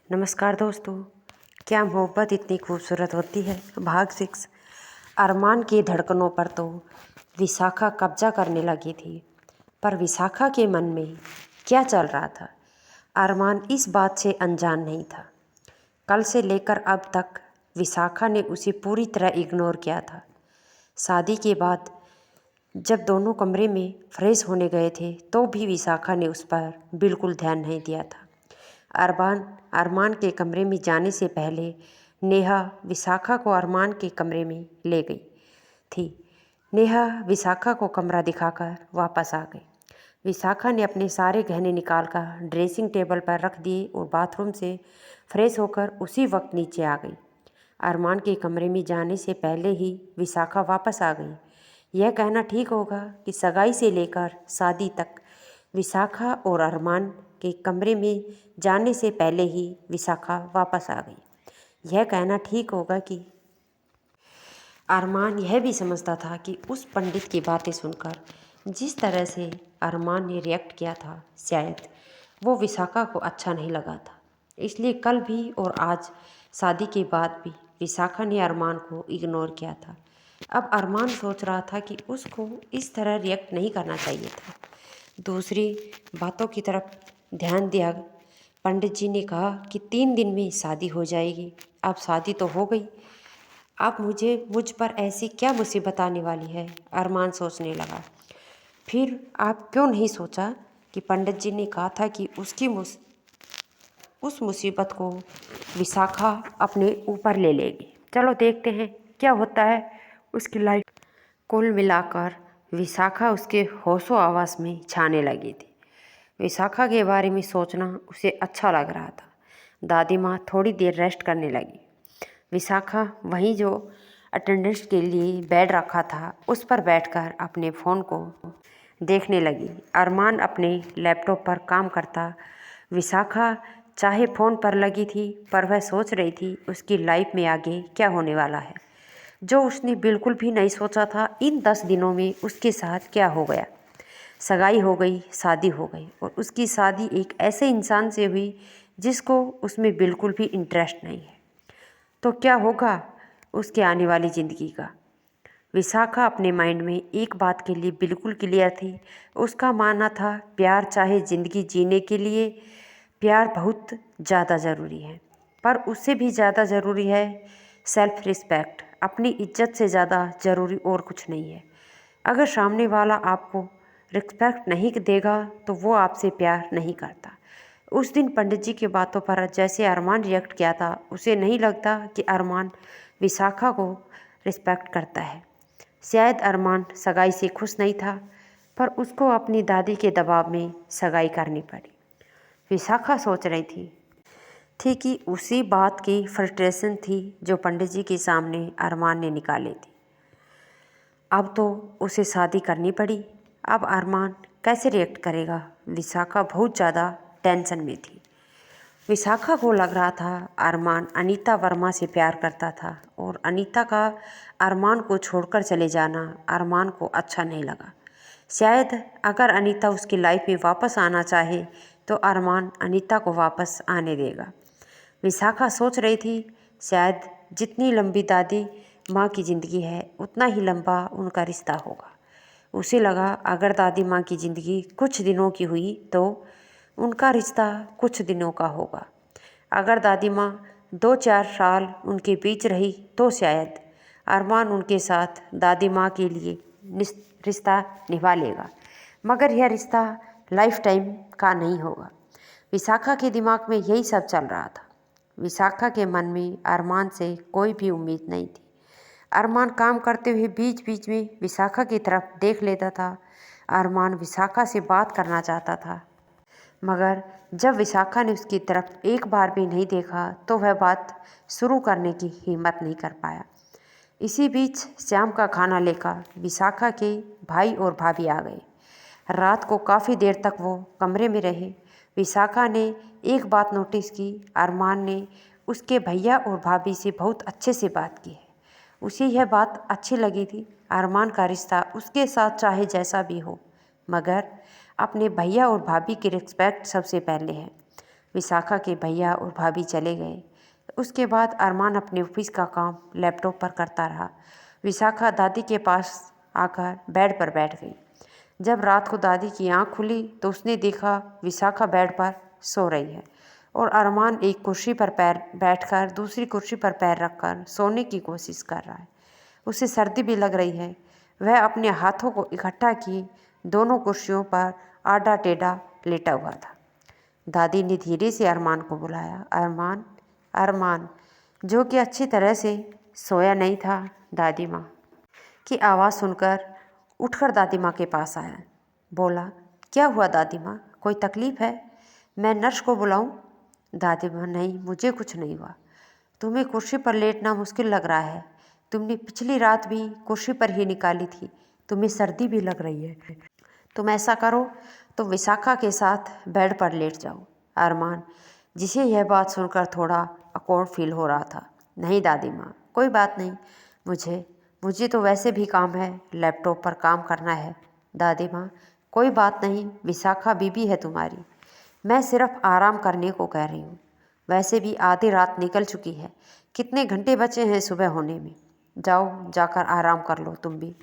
नमस्कार दोस्तों। क्या मोहब्बत इतनी खूबसूरत होती है। भाग 6। अरमान की धड़कनों पर तो विशाखा कब्जा करने लगी थी, पर विशाखा के मन में क्या चल रहा था, अरमान इस बात से अनजान नहीं था। कल से लेकर अब तक विशाखा ने उसे पूरी तरह इग्नोर किया था। शादी के बाद जब दोनों कमरे में फ्रेश होने गए थे तो भी विशाखा ने उस पर बिल्कुल ध्यान नहीं दिया था। अरमान के कमरे में जाने से पहले नेहा विशाखा को अरमान के कमरे में ले गई थी। नेहा विशाखा को कमरा दिखाकर वापस आ गई। विशाखा ने अपने सारे गहने निकालकर ड्रेसिंग टेबल पर रख दिए और बाथरूम से फ्रेश होकर उसी वक्त नीचे आ गई। अरमान के कमरे में जाने से पहले ही विशाखा वापस आ गई। यह कहना ठीक होगा कि सगाई से लेकर शादी तक विशाखा और अरमान के कमरे में जाने से पहले ही विशाखा वापस आ गई। यह कहना ठीक होगा कि अरमान यह भी समझता था कि उस पंडित की बातें सुनकर जिस तरह से अरमान ने रिएक्ट किया था, शायद वो विशाखा को अच्छा नहीं लगा था। इसलिए कल भी और आज शादी के बाद भी विशाखा ने अरमान को इग्नोर किया था। अब अरमान सोच रहा था कि उसको इस तरह रिएक्ट नहीं करना चाहिए था। दूसरी बातों की तरफ ध्यान दिया। पंडित जी ने कहा कि 3 दिन में शादी हो जाएगी। अब शादी तो हो गई, अब मुझ पर ऐसी क्या मुसीबत आने वाली है, अरमान सोचने लगा। फिर आप क्यों नहीं सोचा कि पंडित जी ने कहा था कि उस मुसीबत को विशाखा अपने ऊपर ले लेगी। चलो देखते हैं क्या होता है उसकी लाइफ। कुल मिलाकर विशाखा उसके होशो आवास में छाने लगी थी। विशाखा के बारे में सोचना उसे अच्छा लग रहा था। दादी माँ थोड़ी देर रेस्ट करने लगी। विशाखा वहीं जो अटेंडेंस के लिए बेड रखा था उस पर बैठकर अपने फ़ोन को देखने लगी। अरमान अपने लैपटॉप पर काम करता। विशाखा चाहे फ़ोन पर लगी थी, पर वह सोच रही थी उसकी लाइफ में आगे क्या होने वाला है, जो उसने बिल्कुल भी नहीं सोचा था। इन 10 दिनों में उसके साथ क्या हो गया। सगाई हो गई, शादी हो गई, और उसकी शादी एक ऐसे इंसान से हुई जिसको उसमें बिल्कुल भी इंटरेस्ट नहीं है। तो क्या होगा उसके आने वाली ज़िंदगी का। विशाखा अपने माइंड में एक बात के लिए बिल्कुल क्लियर थी। उसका मानना था प्यार चाहे ज़िंदगी जीने के लिए प्यार बहुत ज़्यादा ज़रूरी है, पर उससे भी ज़्यादा ज़रूरी है सेल्फ रिस्पेक्ट। अपनी इज्जत से ज़्यादा ज़रूरी और कुछ नहीं है। अगर सामने वाला आपको रिस्पेक्ट नहीं देगा तो वो आपसे प्यार नहीं करता। उस दिन पंडित जी की बातों पर जैसे अरमान रिएक्ट किया था, उसे नहीं लगता कि अरमान विशाखा को रिस्पेक्ट करता है। शायद अरमान सगाई से खुश नहीं था, पर उसको अपनी दादी के दबाव में सगाई करनी पड़ी। विशाखा सोच रही थी कि उसी बात की फ्रस्ट्रेशन थी जो पंडित जी के सामने अरमान ने निकाली थी। अब तो उसे शादी करनी पड़ी। अब अरमान कैसे रिएक्ट करेगा। विशाखा बहुत ज़्यादा टेंशन में थी। विशाखा को लग रहा था अरमान अनीता वर्मा से प्यार करता था, और अनीता का अरमान को छोड़कर चले जाना अरमान को अच्छा नहीं लगा। शायद अगर अनीता उसकी लाइफ में वापस आना चाहे तो अरमान अनीता को वापस आने देगा। विशाखा सोच रही थी शायद जितनी लंबी दादी माँ की ज़िंदगी है उतना ही लंबा उनका रिश्ता होगा। उसे लगा अगर दादी माँ की ज़िंदगी कुछ दिनों की हुई तो उनका रिश्ता कुछ दिनों का होगा। अगर दादी माँ 2-4 साल उनके बीच रही तो शायद अरमान उनके साथ दादी माँ के लिए रिश्ता निभा लेगा, मगर यह रिश्ता लाइफ टाइम का नहीं होगा। विशाखा के दिमाग में यही सब चल रहा था। विशाखा के मन में अरमान से कोई भी उम्मीद नहीं थी। अरमान काम करते हुए बीच बीच में विशाखा की तरफ देख लेता था। अरमान विशाखा से बात करना चाहता था, मगर जब विशाखा ने उसकी तरफ एक बार भी नहीं देखा तो वह बात शुरू करने की हिम्मत नहीं कर पाया। इसी बीच शाम का खाना लेकर विशाखा के भाई और भाभी आ गए। रात को काफ़ी देर तक वो कमरे में रहे। विशाखा ने एक बात नोटिस की, अरमान ने उसके भैया और भाभी से बहुत अच्छे से बात की है। उसे यह बात अच्छी लगी थी। अरमान का रिश्ता उसके साथ चाहे जैसा भी हो, मगर अपने भैया और भाभी की रिस्पेक्ट सबसे पहले है। विशाखा के भैया और भाभी चले गए। उसके बाद अरमान अपने ऑफिस का काम लैपटॉप पर करता रहा। विशाखा दादी के पास आकर बेड पर बैठ गई। जब रात को दादी की आंख खुली तो उसने देखा विशाखा बेड पर सो रही है और अरमान एक कुर्सी पर पैर बैठकर दूसरी कुर्सी पर पैर रखकर सोने की कोशिश कर रहा है। उसे सर्दी भी लग रही है। वह अपने हाथों को इकट्ठा किए दोनों कुर्सियों पर आड़ा टेढ़ा लेटा हुआ था। दादी ने धीरे से अरमान को बुलाया, अरमान, अरमान, जो कि अच्छी तरह से सोया नहीं था। दादी माँ की आवाज़ सुनकर उठकर दादी माँ के पास आया। बोला, क्या हुआ दादी माँ, कोई तकलीफ़ है? मैं नर्स को बुलाऊं? दादी माँ, नहीं, मुझे कुछ नहीं हुआ। तुम्हें कुर्सी पर लेटना मुश्किल लग रहा है। तुमने पिछली रात भी कुर्सी पर ही निकाली थी। तुम्हें सर्दी भी लग रही है। तुम ऐसा करो तो विशाखा के साथ बेड पर लेट जाओ। अरमान, जिसे यह बात सुनकर थोड़ा अकवर्ड फील हो रहा था। नहीं दादी माँ, कोई बात नहीं, मुझे तो वैसे भी काम है, लैपटॉप पर काम करना है। दादी माँ, कोई बात नहीं, विशाखा बीबी है तुम्हारी। मैं सिर्फ आराम करने को कह रही हूँ। वैसे भी आधी रात निकल चुकी है, कितने घंटे बचे हैं सुबह होने में। जाओ, जाकर आराम कर लो तुम भी।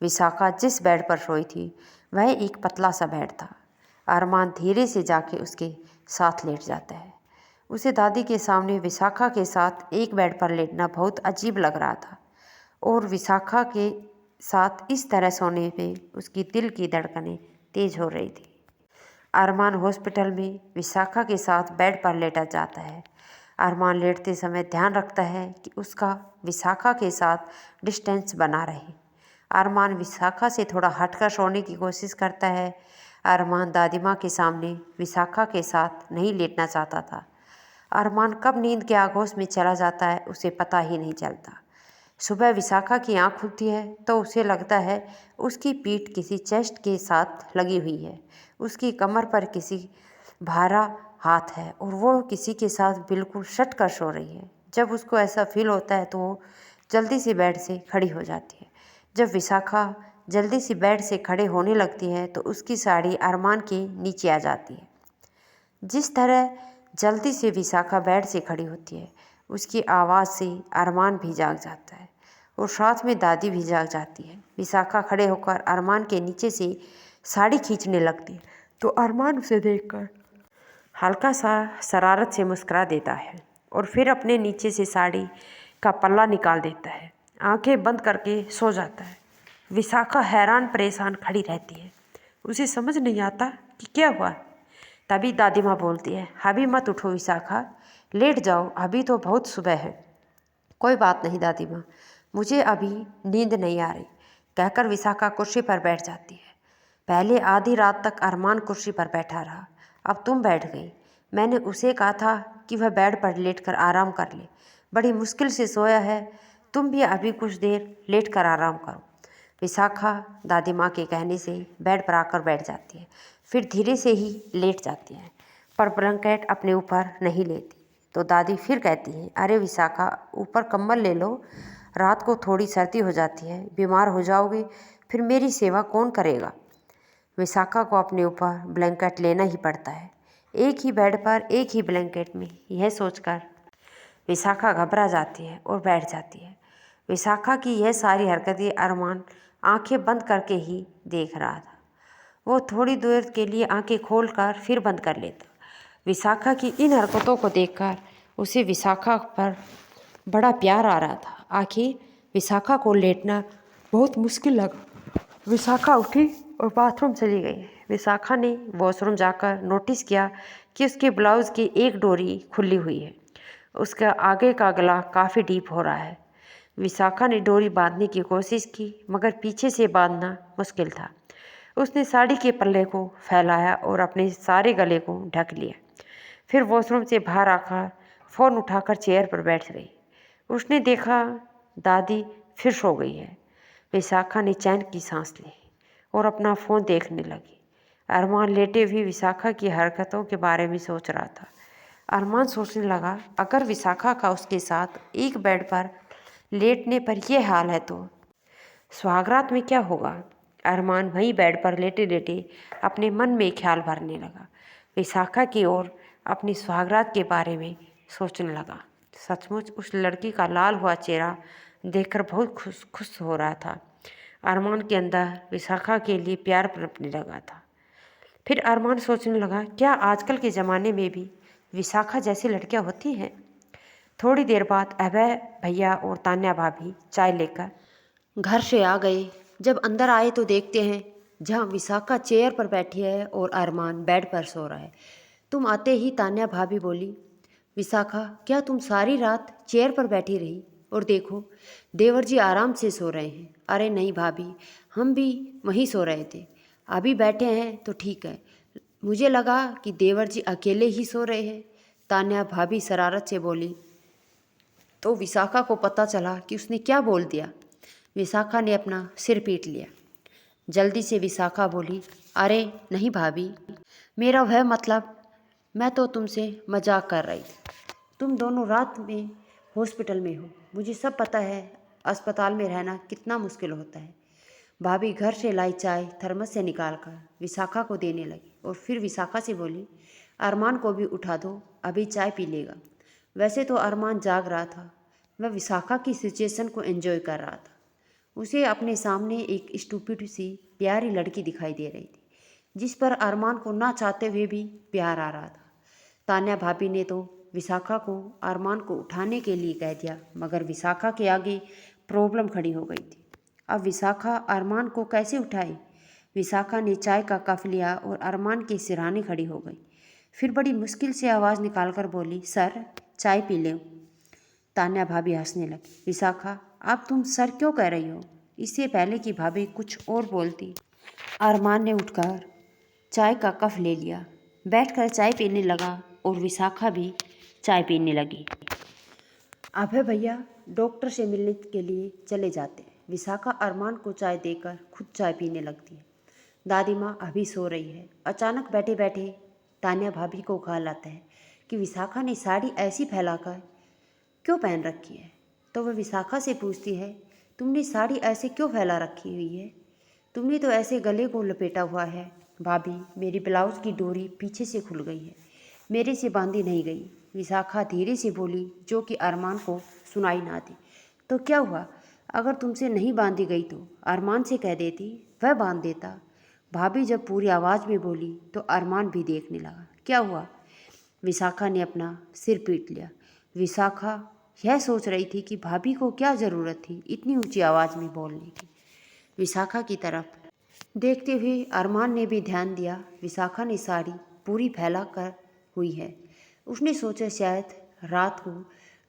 विशाखा जिस बेड पर सोई थी वह एक पतला सा बेड था। अरमान धीरे से जाके उसके साथ लेट जाता है। उसे दादी के सामने विशाखा के साथ एक बेड पर लेटना बहुत अजीब लग रहा था और विशाखा के साथ इस तरह सोने पे उसकी दिल की धड़कनें तेज हो रही थी। अरमान हॉस्पिटल में विशाखा के साथ बेड पर लेटा जाता है। अरमान लेटते समय ध्यान रखता है कि उसका विशाखा के साथ डिस्टेंस बना रहे। अरमान विशाखा से थोड़ा हटकर सोने की कोशिश करता है। अरमान दादी माँ के सामने विशाखा के साथ नहीं लेटना चाहता था। अरमान कब नींद के आगोश में चला जाता है उसे पता ही नहीं चलता। सुबह विशाखा की आंख खुलती है तो उसे लगता है उसकी पीठ किसी चेस्ट के साथ लगी हुई है। उसकी कमर पर किसी भारा हाथ है और वो किसी के साथ बिल्कुल सट कर सो रही है। जब उसको ऐसा फील होता है तो वो जल्दी से बेड से खड़ी हो जाती है। जब विशाखा जल्दी से बेड से खड़े होने लगती है तो उसकी साड़ी अरमान के नीचे आ जाती है। जिस तरह जल्दी से विशाखा बेड से खड़ी होती है उसकी आवाज़ से अरमान भी जाग जाता है और साथ में दादी भी जाग जाती है। विशाखा खड़े होकर अरमान के नीचे से साड़ी खींचने लगती है तो अरमान उसे देखकर हल्का सा शरारत से मुस्कुरा देता है और फिर अपने नीचे से साड़ी का पल्ला निकाल देता है। आंखें बंद करके सो जाता है। विशाखा हैरान परेशान खड़ी रहती है। उसे समझ नहीं आता कि क्या हुआ। तभी दादी माँ बोलती है, अभी मत उठो विशाखा, लेट जाओ, अभी तो बहुत सुबह है। कोई बात नहीं दादी माँ, मुझे अभी नींद नहीं आ रही, कहकर विशाखा कुर्सी पर बैठ जाती है। पहले आधी रात तक अरमान कुर्सी पर बैठा रहा, अब तुम बैठ गई। मैंने उसे कहा था कि वह बेड पर लेटकर आराम कर ले, बड़ी मुश्किल से सोया है, तुम भी अभी कुछ देर लेट कर आराम करो। विशाखा दादी माँ के कहने से बेड पर आकर बैठ जाती है, फिर धीरे से ही लेट जाती है, पर ब्लैंकेट अपने ऊपर नहीं लेती। तो दादी फिर कहती है, अरे विशाखा, ऊपर कंबल ले लो, रात को थोड़ी सर्दी हो जाती है, बीमार हो जाओगे, फिर मेरी सेवा कौन करेगा। विशाखा को अपने ऊपर ब्लैंकेट लेना ही पड़ता है। एक ही बेड पर एक ही ब्लैंकेट में, यह सोचकर विशाखा घबरा जाती है और बैठ जाती है। विशाखा की यह सारी हरकतें अरमान आंखें बंद करके ही देख रहा था। वो थोड़ी देर के लिए आंखें खोलकर फिर बंद कर लेता। विशाखा की इन हरकतों को देखकर उसे विशाखा पर बड़ा प्यार आ रहा था। आखिर विशाखा को लेटना बहुत मुश्किल लगा। विशाखा उठी और बाथरूम चली गई। विशाखा ने वॉशरूम जाकर नोटिस किया कि उसके ब्लाउज़ की एक डोरी खुली हुई है। उसका आगे का गला काफ़ी डीप हो रहा है। विशाखा ने डोरी बांधने की कोशिश की मगर पीछे से बांधना मुश्किल था। उसने साड़ी के पल्ले को फैलाया और अपने सारे गले को ढक लिया। फिर वॉशरूम से बाहर आकर फ़ोन उठाकर चेयर पर बैठ गई। उसने देखा दादी फिर सो गई है। विशाखा ने चैन की सांस ली और अपना फ़ोन देखने लगी। अरमान लेटे हुए विशाखा की हरकतों के बारे में सोच रहा था। अरमान सोचने लगा, अगर विशाखा का उसके साथ एक बेड पर लेटने पर यह हाल है तो सुहागरात में क्या होगा। अरमान वहीं बेड पर लेटे लेटे अपने मन में ख्याल भरने लगा। विशाखा की ओर अपनी सुहागरात के बारे में सोचने लगा। सचमुच उस लड़की का लाल हुआ चेहरा देखकर बहुत खुश हो रहा था। अरमान के अंदर विशाखा के लिए प्यार पनपने लगा था। फिर अरमान सोचने लगा, क्या आजकल के ज़माने में भी विशाखा जैसी लड़कियां होती हैं। थोड़ी देर बाद अभय भैया और तान्या भाभी चाय लेकर घर से आ गए। जब अंदर आए तो देखते हैं जहाँ विशाखा चेयर पर बैठी है और अरमान बेड पर सो रहा है। तुम आते ही तान्या भाभी बोली, विशाखा क्या तुम सारी रात चेयर पर बैठी रही? और देखो देवर जी आराम से सो रहे हैं। अरे नहीं भाभी, हम भी वहीं सो रहे थे, अभी बैठे हैं तो ठीक है। मुझे लगा कि देवर जी अकेले ही सो रहे हैं। तान्या भाभी शरारत से बोली। तो विशाखा को पता चला कि उसने क्या बोल दिया। विशाखा ने अपना सिर पीट लिया। जल्दी से विशाखा बोली, अरे नहीं भाभी, मेरा वह मतलब, मैं तो तुमसे मजाक कर रही थी। तुम दोनों रात में हॉस्पिटल में हो, मुझे सब पता है अस्पताल में रहना कितना मुश्किल होता है। भाभी घर से लाई चाय थर्मस से निकाल कर विशाखा को देने लगी और फिर विशाखा से बोली, अरमान को भी उठा दो, अभी चाय पी लेगा। वैसे तो अरमान जाग रहा था, वह विशाखा की सिचुएशन को एंजॉय कर रहा था। उसे अपने सामने एक स्टूपिड सी प्यारी लड़की दिखाई दे रही थी, जिस पर अरमान को ना चाहते हुए भी प्यार आ रहा था। तान्या भाभी ने तो विशाखा को अरमान को उठाने के लिए कह दिया, मगर विशाखा के आगे प्रॉब्लम खड़ी हो गई थी। अब विशाखा अरमान को कैसे उठाए? विशाखा ने चाय का कप लिया और अरमान के सिरहाने खड़ी हो गई। फिर बड़ी मुश्किल से आवाज़ निकालकर बोली, सर चाय पी लो। तान्या भाभी हंसने लगी। विशाखा अब तुम सर क्यों कह रही हो? इससे पहले कि भाभी कुछ और बोलती, अरमान ने उठकर चाय का कप ले लिया, बैठकर चाय पीने लगा और विशाखा भी चाय पीने लगी। अभय भैया डॉक्टर से मिलने के लिए चले जाते हैं। विशाखा अरमान को चाय देकर खुद चाय पीने लगती है। दादी माँ अभी सो रही है। अचानक बैठे बैठे तान्या भाभी को ख्याल आता है कि विशाखा ने साड़ी ऐसी फैलाकर क्यों पहन रखी है। तो वह विशाखा से पूछती है, तुमने साड़ी ऐसे क्यों फैला रखी हुई है? तुमने तो ऐसे गले को लपेटा हुआ है। भाभी मेरी ब्लाउज की डोरी पीछे से खुल गई है, मेरे से बांधी नहीं गई। विशाखा धीरे से बोली, जो कि अरमान को सुनाई ना दी। तो क्या हुआ, अगर तुमसे नहीं बांधी गई तो अरमान से कह देती, वह बांध देता। भाभी जब पूरी आवाज़ में बोली तो अरमान भी देखने लगा। क्या हुआ? विशाखा ने अपना सिर पीट लिया। विशाखा यह सोच रही थी कि भाभी को क्या ज़रूरत थी इतनी ऊंची आवाज़ में बोलने की। विशाखा की तरफ देखते हुए अरमान ने भी ध्यान दिया। विशाखा ने साड़ी पूरी फैला कर हुई है। उसने सोचा शायद रात को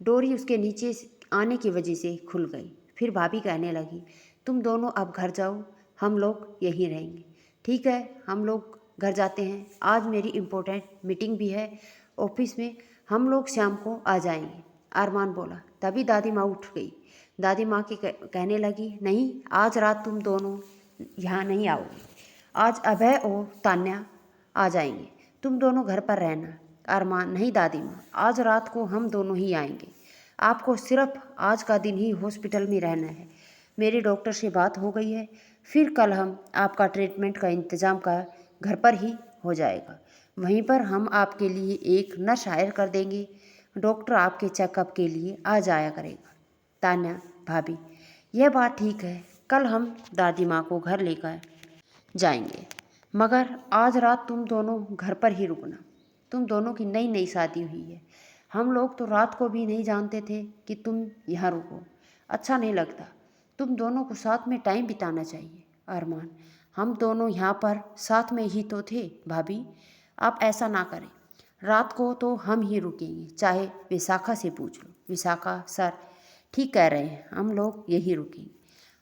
डोरी उसके नीचे आने की वजह से खुल गई। फिर भाभी कहने लगी, तुम दोनों अब घर जाओ, हम लोग यहीं रहेंगे। ठीक है, हम लोग घर जाते हैं, आज मेरी इम्पोर्टेंट मीटिंग भी है ऑफिस में, हम लोग शाम को आ जाएंगे। अरमान बोला। तभी दादी माँ उठ गई। दादी माँ की कहने लगी, नहीं आज रात तुम दोनों यहाँ नहीं आओगे, आज अभय और तान्या आ जाएंगे, तुम दोनों घर पर रहना। अरमान, नहीं दादी माँ, आज रात को हम दोनों ही आएंगे, आपको सिर्फ आज का दिन ही हॉस्पिटल में रहना है। मेरे डॉक्टर से बात हो गई है, फिर कल हम आपका ट्रीटमेंट का इंतज़ाम का घर पर ही हो जाएगा। वहीं पर हम आपके लिए एक नर्स हायर कर देंगे, डॉक्टर आपके चेकअप के लिए आ जाया करेगा। तान्या भाभी, यह बात ठीक है, कल हम दादी माँ को घर लेकर जाएंगे, मगर आज रात तुम दोनों घर पर ही रुकना। तुम दोनों की नई नई शादी हुई है, हम लोग तो रात को भी नहीं जानते थे कि तुम यहाँ रुको, अच्छा नहीं लगता। तुम दोनों को साथ में टाइम बिताना चाहिए। अरमान, हम दोनों यहाँ पर साथ में ही तो थे भाभी, आप ऐसा ना करें, रात को तो हम ही रुकेंगे, चाहे विशाखा से पूछ लो। विशाखा, सर ठीक कह रहे हैं, हम लोग यहीं रुकेंगे,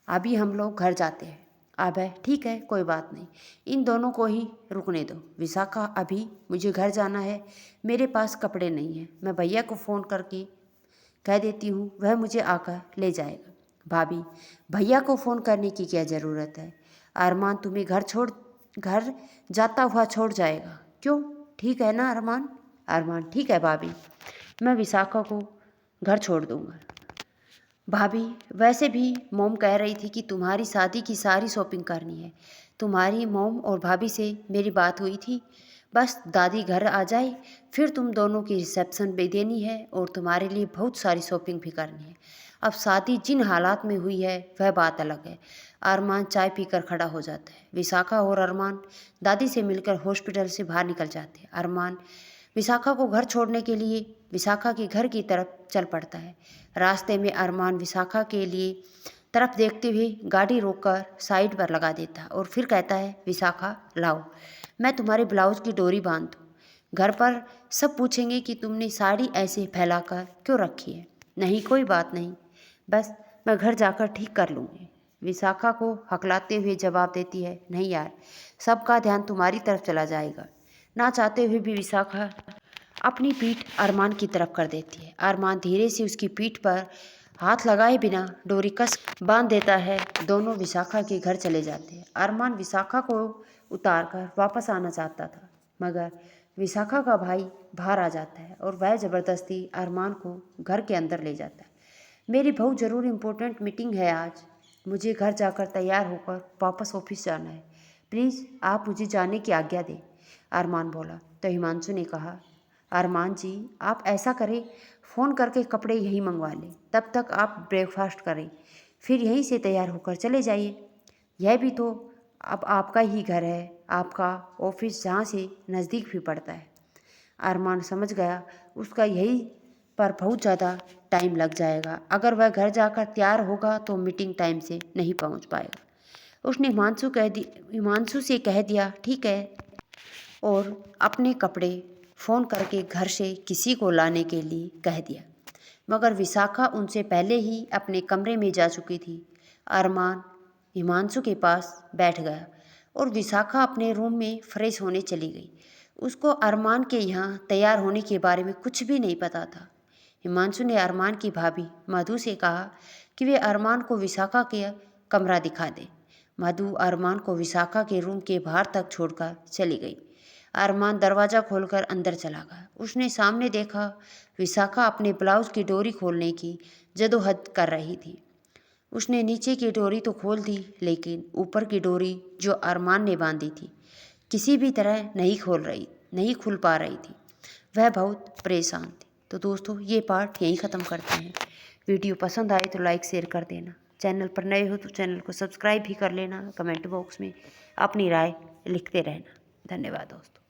अभी हम लोग घर जाते हैं। अभय, ठीक है कोई बात नहीं, इन दोनों को ही रुकने दो। विशाखा, अभी मुझे घर जाना है, मेरे पास कपड़े नहीं हैं, मैं भैया को फ़ोन करके कह देती हूँ, वह मुझे आकर ले जाएगा। भाभी, भैया को फ़ोन करने की क्या ज़रूरत है? अरमान तुम्हें घर जाता हुआ छोड़ जाएगा, क्यों? ठीक है ना अरमान? अरमान, ठीक है भाभी, मैं विशाखा को घर छोड़ दूँगा। भाभी, वैसे भी मॉम कह रही थी कि तुम्हारी शादी की सारी शॉपिंग करनी है, तुम्हारी मॉम और भाभी से मेरी बात हुई थी, बस दादी घर आ जाए फिर तुम दोनों की रिसेप्शन भी देनी है और तुम्हारे लिए बहुत सारी शॉपिंग भी करनी है। अब शादी जिन हालात में हुई है वह बात अलग है। अरमान चाय पीकर खड़ा हो जाता है। विशाखा और अरमान दादी से मिलकर हॉस्पिटल से बाहर निकल जाते हैं। अरमान विशाखा को घर छोड़ने के लिए विशाखा के घर की तरफ चल पड़ता है। रास्ते में अरमान विशाखा के लिए तरफ देखते हुए गाड़ी रोककर साइड पर लगा देता है और फिर कहता है, विशाखा लाओ मैं तुम्हारे ब्लाउज की डोरी बांध दूँ। घर पर सब पूछेंगे कि तुमने साड़ी ऐसे फैलाकर क्यों रखी है। नहीं कोई बात नहीं, बस मैं घर जाकर ठीक कर लूँगी। विशाखा को हकलाते हुए जवाब देती है, नहीं यार, सबका ध्यान तुम्हारी तरफ चला जाएगा। ना चाहते हुए भी विशाखा अपनी पीठ अरमान की तरफ कर देती है। अरमान धीरे से उसकी पीठ पर हाथ लगाए बिना डोरी कस बांध देता है। दोनों विशाखा के घर चले जाते हैं। अरमान विशाखा को उतारकर वापस आना चाहता था, मगर विशाखा का भाई बाहर आ जाता है और वह ज़बरदस्ती अरमान को घर के अंदर ले जाता है। मेरी बहुत ज़रूरी इम्पोर्टेंट मीटिंग है आज, मुझे घर जाकर तैयार होकर वापस ऑफिस जाना है, प्लीज़ आप मुझे जाने की आज्ञा दें। अरमान बोला तो हिमांशु ने कहा, अरमान जी आप ऐसा करें, फ़ोन करके कपड़े यहीं मंगवा लें, तब तक आप ब्रेकफास्ट करें, फिर यहीं से तैयार होकर चले जाइए। यह भी तो अब आपका ही घर है, आपका ऑफिस जहाँ से नज़दीक भी पड़ता है। अरमान समझ गया उसका यही पर बहुत ज़्यादा टाइम लग जाएगा। अगर वह घर जाकर तैयार होगा तो मीटिंग टाइम से नहीं पहुंच पाएगा। उसने हिमांशु से कह दिया ठीक है और अपने कपड़े फ़ोन करके घर से किसी को लाने के लिए कह दिया। मगर विशाखा उनसे पहले ही अपने कमरे में जा चुकी थी। अरमान हिमांशु के पास बैठ गया और विशाखा अपने रूम में फ्रेश होने चली गई। उसको अरमान के यहाँ तैयार होने के बारे में कुछ भी नहीं पता था। हिमांशु ने अरमान की भाभी मधु से कहा कि वे अरमान को विशाखा के कमरा दिखा दे। मधु अरमान को विशाखा के रूम के बाहर तक छोड़कर चली गई। अरमान दरवाज़ा खोलकर अंदर चला गया। उसने सामने देखा विशाखा अपने ब्लाउज की डोरी खोलने की जदोजहद कर रही थी। उसने नीचे की डोरी तो खोल दी, लेकिन ऊपर की डोरी जो अरमान ने बांधी थी किसी भी तरह नहीं खुल पा रही थी। वह बहुत परेशान थी। तो दोस्तों ये पार्ट यहीं ख़त्म करते हैं। वीडियो पसंद आए तो लाइक शेयर कर देना। चैनल पर नए हो तो चैनल को सब्सक्राइब भी कर लेना। कमेंट बॉक्स में अपनी राय लिखते रहना। धन्यवाद दोस्तों।